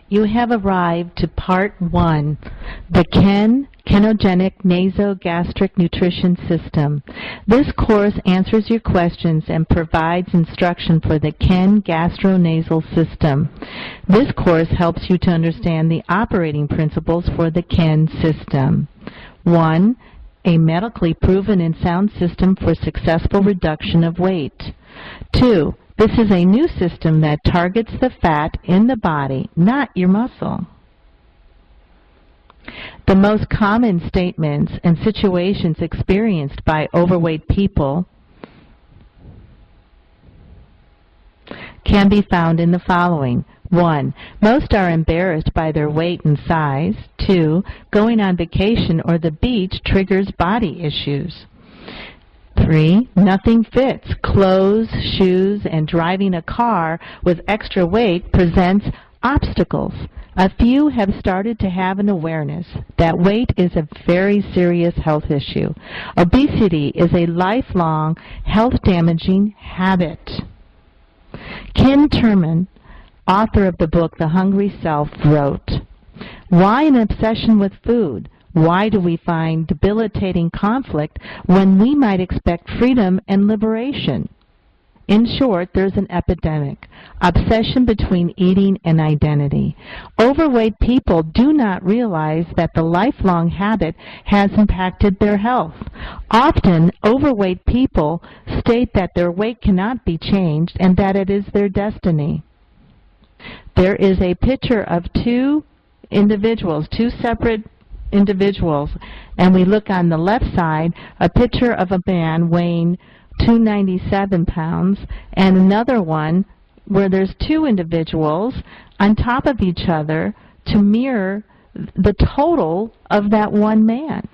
You have arrived to Part 1, the Kenogenic Nasogastric Nutrition System. This course answers your questions and provides instruction for the Ken gastronasal system. This course helps you to understand the operating principles for the Ken system. 1. A medically proven and sound system for successful reduction of weight. 2. This is a new system that targets the fat in the body, not your muscle. The most common statements and situations experienced by overweight people can be found in the following. 1. Most are embarrassed by their weight and size. 2. Going on vacation or the beach triggers body issues. 3. Nothing fits. Clothes, shoes, and driving a car with extra weight presents obstacles. A few have started to have an awareness that weight is a very serious health issue. Obesity is a lifelong, health-damaging habit. Ken Terman, author of the book The Hungry Self, wrote, "Why an obsession with food? Why do we find debilitating conflict when we might expect freedom and liberation?" In short, there's an epidemic, obsession between eating and identity. Overweight people do not realize that the lifelong habit has impacted their health. Often, overweight people state that their weight cannot be changed and that it is their destiny. There is a picture of two separate individuals, and we look on the left side, a picture of a man weighing 297 pounds, and another one where there's two individuals on top of each other to mirror the total of that one man.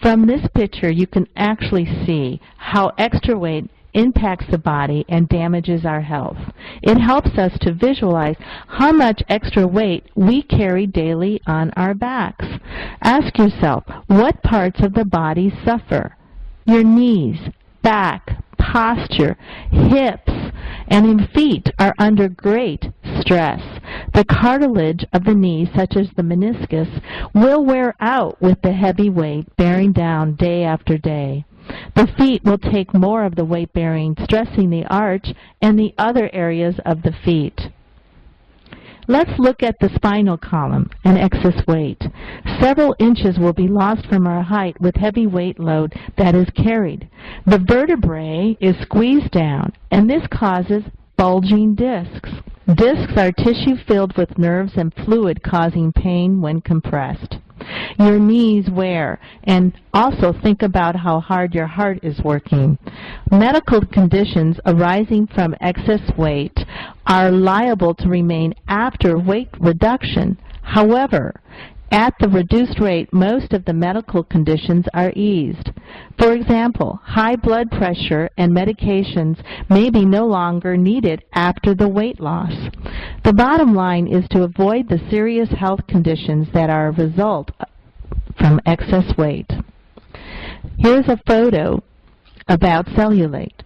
From this picture, you can actually see how extra weight impacts the body and damages our health. It helps us to visualize how much extra weight we carry daily on our backs. Ask yourself, what parts of the body suffer? Your knees, back, posture, hips, and in feet are under great stress. The cartilage of the knee, such as the meniscus, will wear out with the heavy weight bearing down day after day. The feet will take more of the weight bearing, stressing the arch and the other areas of the feet. Let's look at the spinal column and excess weight. Several inches will be lost from our height with heavy weight load that is carried. The vertebrae is squeezed down, and this causes bulging discs. Discs are tissue filled with nerves and fluid causing pain when compressed. Your knees wear, and also think about how hard your heart is working. Medical conditions arising from excess weight are liable to remain after weight reduction. However, at the reduced rate, most of the medical conditions are eased. For example, high blood pressure and medications may be no longer needed after the weight loss. The bottom line is to avoid the serious health conditions that are a result from excess weight. Here's a photo about cellulite.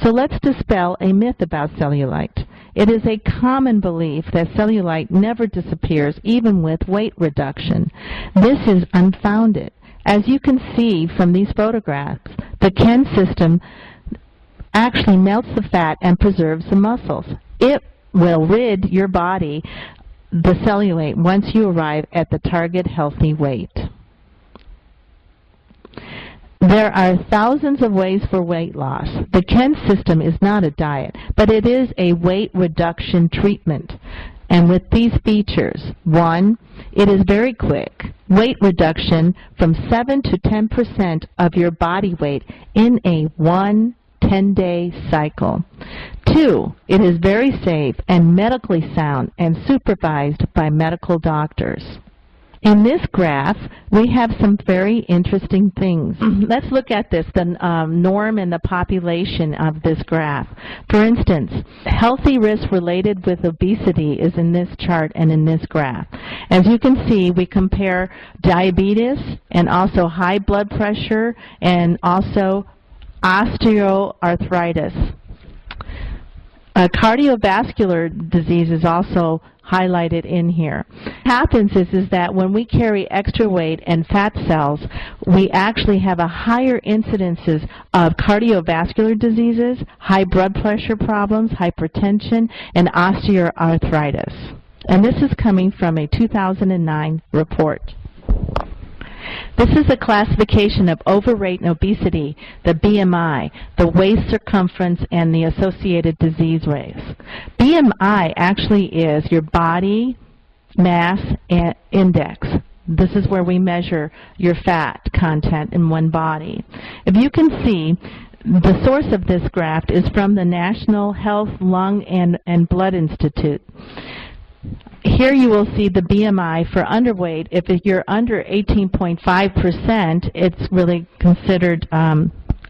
So let's dispel a myth about cellulite. It is a common belief that cellulite never disappears even with weight reduction. This is unfounded. As you can see from these photographs, the Ken system actually melts the fat and preserves the muscles. It will rid your body the cellulite once you arrive at the target healthy weight. There are thousands of ways for weight loss. The Ken system is not a diet, but it is a weight reduction treatment. And with these features, 1, it is very quick. Weight reduction from 7 to 10% of your body weight in a 10-day cycle. 2, it is very safe and medically sound and supervised by medical doctors. In this graph, we have some very interesting things. Let's look at this, the norm and the population of this graph. For instance, healthy risk related with obesity is in this chart and in this graph. As you can see, we compare diabetes and also high blood pressure and also osteoarthritis. Cardiovascular disease is also highlighted in here. What happens is that when we carry extra weight and fat cells, we actually have a higher incidences of cardiovascular diseases, high blood pressure problems, hypertension, and osteoarthritis. And this is coming from a 2009 report. This is a classification of overweight and obesity, the BMI, the waist circumference, and the associated disease rates. BMI actually is your body mass index. This is where we measure your fat content in one body. If you can see, the source of this graph is from the National Health, Lung, and Blood Institute. Here you will see the BMI for underweight. If you're under 18.5%, it's really considered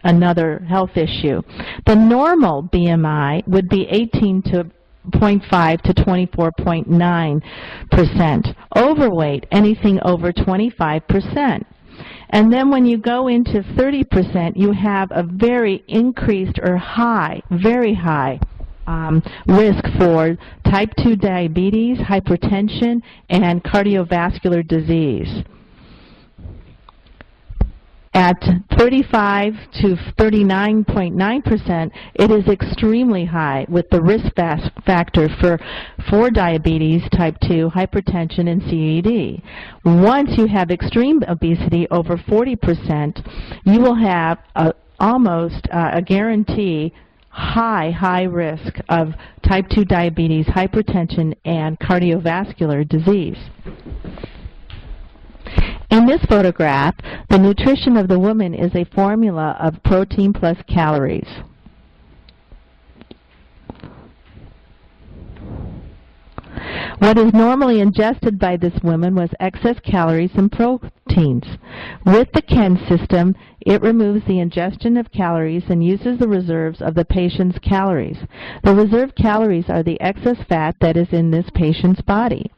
another health issue. The normal BMI would be 18.5 to 24.9%. Overweight, anything over 25%. And then when you go into 30%, you have a very increased or high, very high risk for type 2 diabetes, hypertension, and cardiovascular disease. At 35 to 39.9%, it is extremely high with the risk factor for diabetes, type 2, hypertension, and CED. Once you have extreme obesity over 40%, you will have almost a guarantee high risk of type 2 diabetes, hypertension, and cardiovascular disease. In this photograph, the nutrition of the woman is a formula of protein plus calories. What is normally ingested by this woman was excess calories and proteins. With the Kennsystem, it removes the ingestion of calories and uses the reserves of the patient's calories. The reserved calories are the excess fat that is in this patient's body.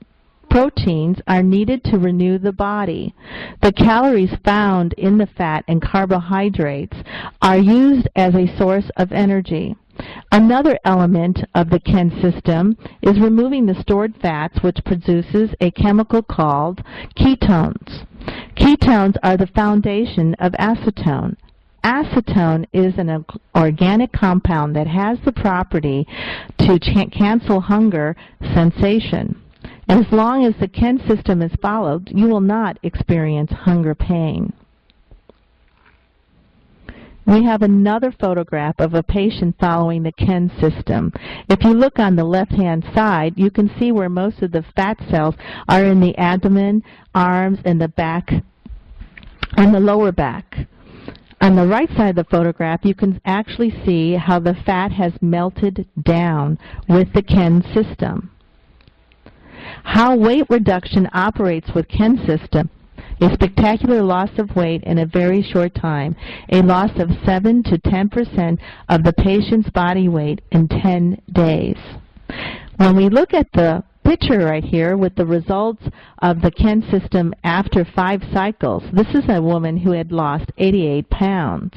Proteins are needed to renew the body. The calories found in the fat and carbohydrates are used as a source of energy. Another element of the Kennsystem is removing the stored fats, which produces a chemical called ketones. Ketones are the foundation of acetone. Acetone is an organic compound that has the property to cancel hunger sensation. As long as the Kennsystem is followed, you will not experience hunger pain. We have another photograph of a patient following the Kennsystem. If you look on the left-hand side, you can see where most of the fat cells are in the abdomen, arms, and the back, and the lower back. On the right side of the photograph, you can actually see how the fat has melted down with the Kennsystem. How weight reduction operates with Kennsystem: a spectacular loss of weight in a very short time, a loss of 7 to 10% of the patient's body weight in 10 days. When we look at the picture right here with the results of the Kennsystem after 5 cycles, this is a woman who had lost 88 pounds.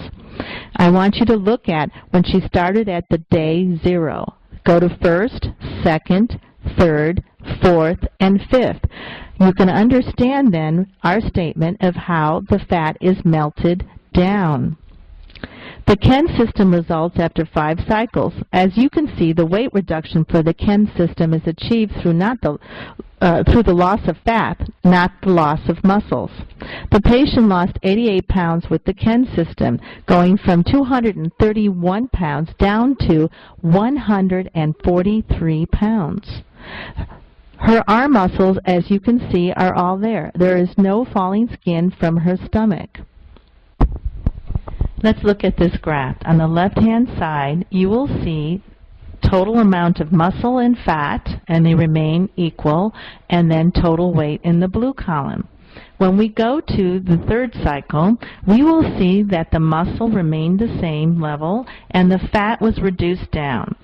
I want you to look at when she started at the day 0. Go to first, second, third, fourth, and fifth. You can understand then our statement of how the fat is melted down. The Kennsystem results after 5 cycles. As you can see, the weight reduction for the Kennsystem is achieved through through the loss of fat, not the loss of muscles. The patient lost 88 pounds with the Kennsystem, going from 231 pounds down to 143 pounds. Her arm muscles, as you can see, are all there. There is no falling skin from her stomach. Let's look at this graph. On the left-hand side, you will see total amount of muscle and fat, and they remain equal, and then total weight in the blue column. When we go to the 3rd cycle, we will see that the muscle remained the same level and the fat was reduced down.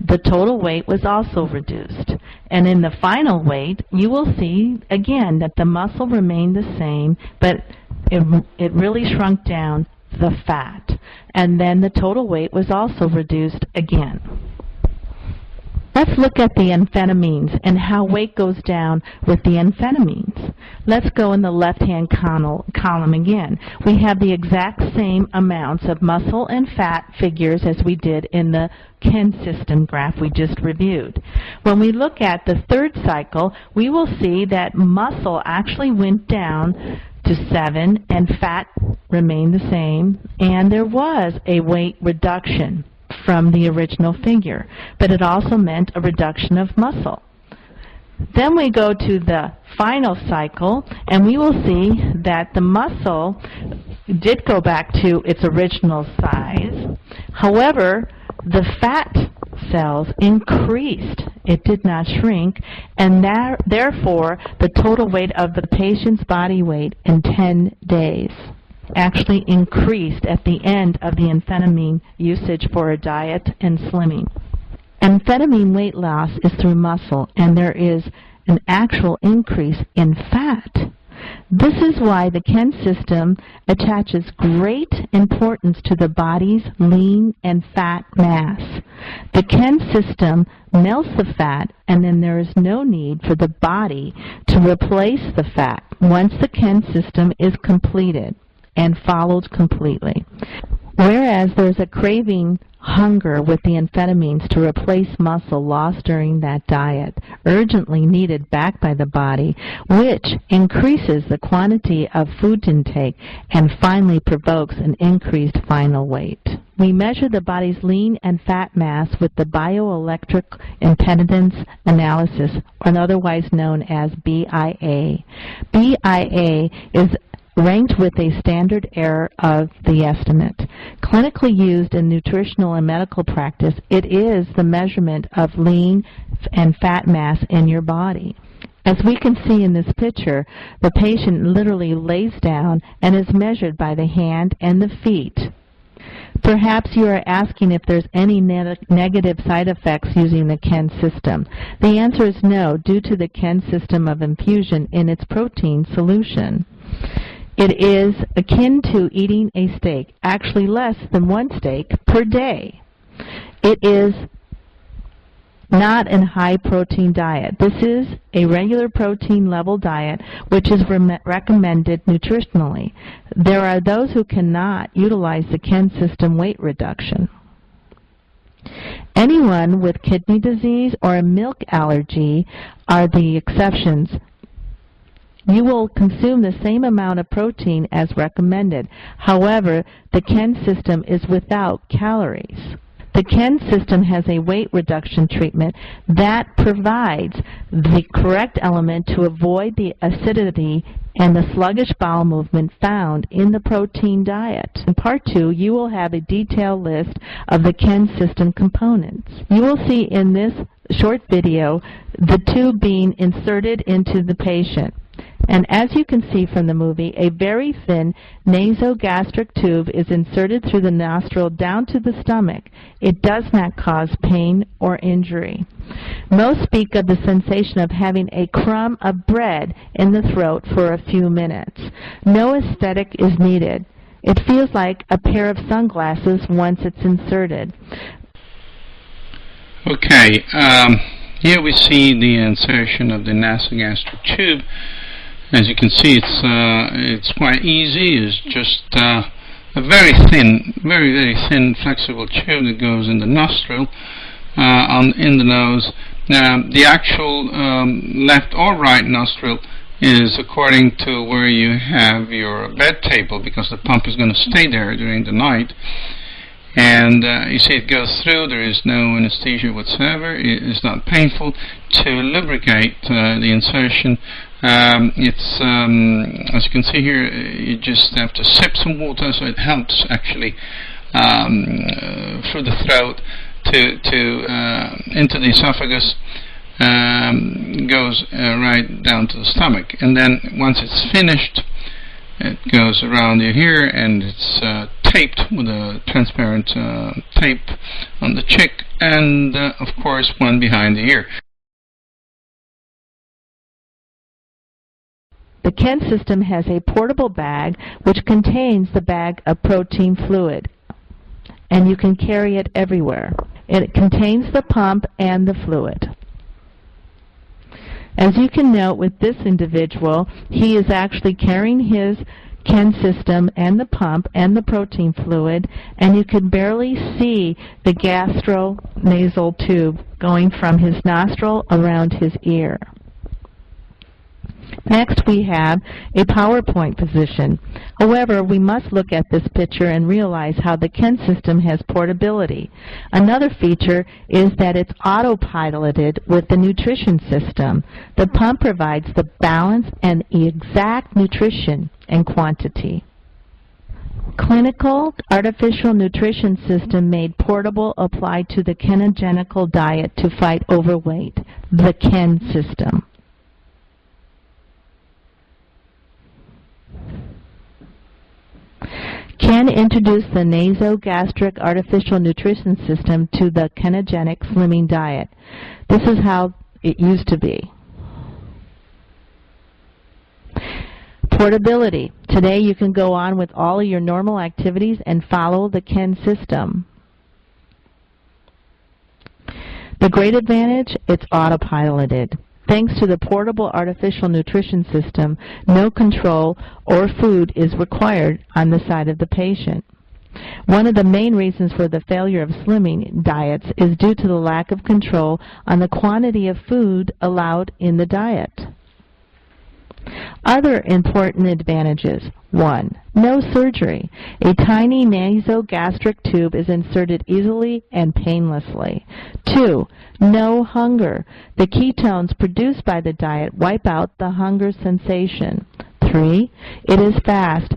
The total weight was also reduced. And in the final weight, you will see again that the muscle remained the same, but it really shrunk down the fat. And then the total weight was also reduced again. Let's look at the amphetamines and how weight goes down with the amphetamines. Let's go in the left-hand column again. We have the exact same amounts of muscle and fat figures as we did in the Kennsystem graph we just reviewed. When we look at the third cycle, we will see that muscle actually went down to 7 and fat remained the same, and there was a weight reduction from the original figure, but it also meant a reduction of muscle. Then we go to the final cycle, and we will see that the muscle did go back to its original size. However, the fat cells increased. It did not shrink, and therefore the total weight of the patient's body weight in 10 days actually increased at the end of the amphetamine usage for a diet and slimming. Amphetamine weight loss is through muscle, and there is an actual increase in fat. This is why the Kennsystem attaches great importance to the body's lean and fat mass. The Kennsystem melts the fat, and then there is no need for the body to replace the fat once the Kennsystem is completed and followed completely. Whereas there's a craving hunger with the amphetamines to replace muscle lost during that diet, urgently needed back by the body, which increases the quantity of food intake and finally provokes an increased final weight. We measure the body's lean and fat mass with the bioelectric impedance analysis, or otherwise known as BIA. BIA is ranked with a standard error of the estimate. Clinically used in nutritional and medical practice, it is the measurement of lean and fat mass in your body. As we can see in this picture, the patient literally lays down and is measured by the hand and the feet. Perhaps you are asking if there's any negative side effects using the Kennsystem. The answer is no, due to the Kennsystem of infusion in its protein solution. It is akin to eating a steak, actually less than 1 steak per day. It is not a high-protein diet. This is a regular protein level diet which is recommended nutritionally. There are those who cannot utilize the Kennsystem weight reduction. Anyone with kidney disease or a milk allergy are the exceptions. You will consume the same amount of protein as recommended. However, the Kennsystem is without calories. The Kennsystem has a weight reduction treatment that provides the correct element to avoid the acidity and the sluggish bowel movement found in the protein diet. In Part 2, you will have a detailed list of the Kennsystem components. You will see in this short video the tube being inserted into the patient. And as you can see from the movie, a very thin nasogastric tube is inserted through the nostril down to the stomach. It does not cause pain or injury. Most speak of the sensation of having a crumb of bread in the throat for a few minutes. No aesthetic is needed. It feels like a pair of sunglasses once it's inserted. Okay, here we see the insertion of the nasogastric tube. As you can see, it's quite easy. It's just a very thin, very thin, flexible tube that goes in the nostril, in the nose. Now, the actual left or right nostril is according to where you have your bed table, because the pump is going to stay there during the night. And you see it goes through. There is no anesthesia whatsoever. It is not painful. To lubricate the insertion, it's as you can see here, you just have to sip some water, so it helps actually through the throat to into the esophagus, goes right down to the stomach, and then once it's finished, it goes around your ear, and it's taped with a transparent tape on the cheek, and of course one behind the ear. The Kennsystem has a portable bag which contains the bag of protein fluid, and you can carry it everywhere. It contains the pump and the fluid. As you can note with this individual, he is actually carrying his Kennsystem and the pump and the protein fluid, and you can barely see the gastronasal tube going from his nostril around his ear. Next, we have a PowerPoint position. However, we must look at this picture and realize how the Kennsystem has portability. Another feature is that it's autopiloted with the nutrition system. The pump provides the balance and exact nutrition and quantity. Clinical artificial nutrition system made portable applied to the ketogenical diet to fight overweight, the Kennsystem. Ken introduced the nasogastric artificial nutrition system to the ketogenic slimming diet. This is how it used to be. Portability. Today you can go on with all of your normal activities and follow the Kennsystem. The great advantage, it's autopiloted. Thanks to the portable artificial nutrition system, no control or food is required on the side of the patient. One of the main reasons for the failure of slimming diets is due to the lack of control on the quantity of food allowed in the diet. Other important advantages. 1. No surgery. A tiny nasogastric tube is inserted easily and painlessly. 2. No hunger. The ketones produced by the diet wipe out the hunger sensation. 3. It is fast.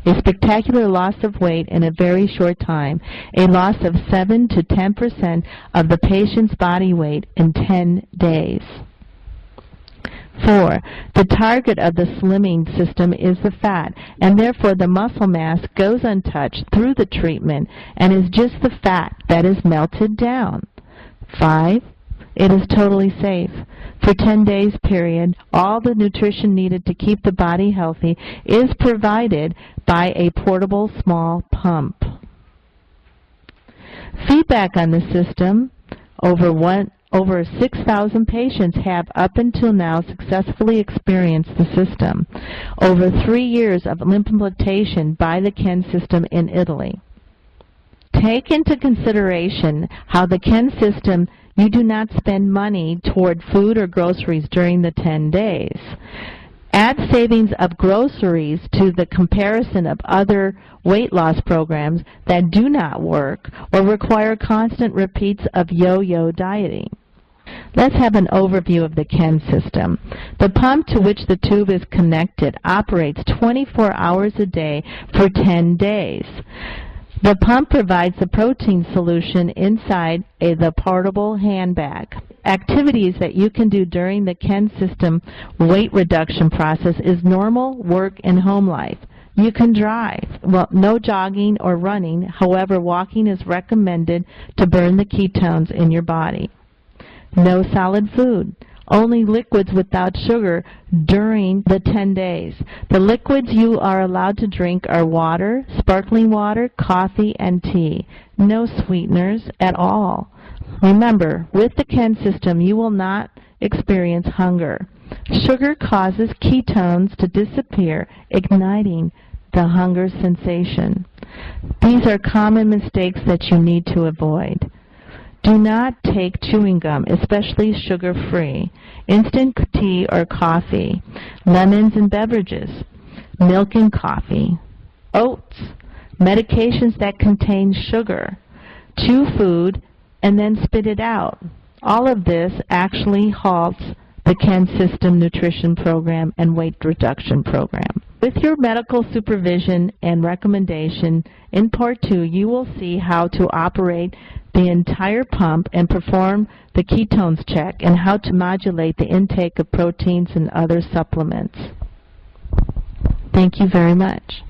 A spectacular loss of weight in a very short time. A loss of 7 to 10% of the patient's body weight in 10 days. 4. The target of the slimming system is the fat, and therefore the muscle mass goes untouched through the treatment and is just the fat that is melted down. 5. It is totally safe. For 10 days period, all the nutrition needed to keep the body healthy is provided by a portable small pump. Feedback on the system. Over 6,000 patients have up until now successfully experienced the system. Over 3 years of implementation by the Kennsystem in Italy. Take into consideration how the Kennsystem, you do not spend money toward food or groceries during the 10 days. Add savings of groceries to the comparison of other weight loss programs that do not work or require constant repeats of yo-yo dieting. Let's have an overview of the Kennsystem. The pump to which the tube is connected operates 24 hours a day for 10 days. The pump provides the protein solution inside the portable handbag. Activities that you can do during the Kennsystem weight reduction process is normal work and home life. You can drive. Well, no jogging or running. However, walking is recommended to burn the ketones in your body. No solid food. Only liquids without sugar during the 10 days. The liquids you are allowed to drink are water, sparkling water, coffee, and tea. No sweeteners at all. Remember, with the Kennsystem, you will not experience hunger. Sugar causes ketones to disappear, igniting the hunger sensation. These are common mistakes that you need to avoid. Do not take chewing gum, especially sugar-free, instant tea or coffee, lemons and beverages, milk and coffee, oats, medications that contain sugar, chew food, and then spit it out. All of this actually halts the Kennsystem nutrition program and weight reduction program. With your medical supervision and recommendation, in Part 2, you will see how to operate the entire pump and perform the ketones check and how to modulate the intake of proteins and other supplements. Thank you very much.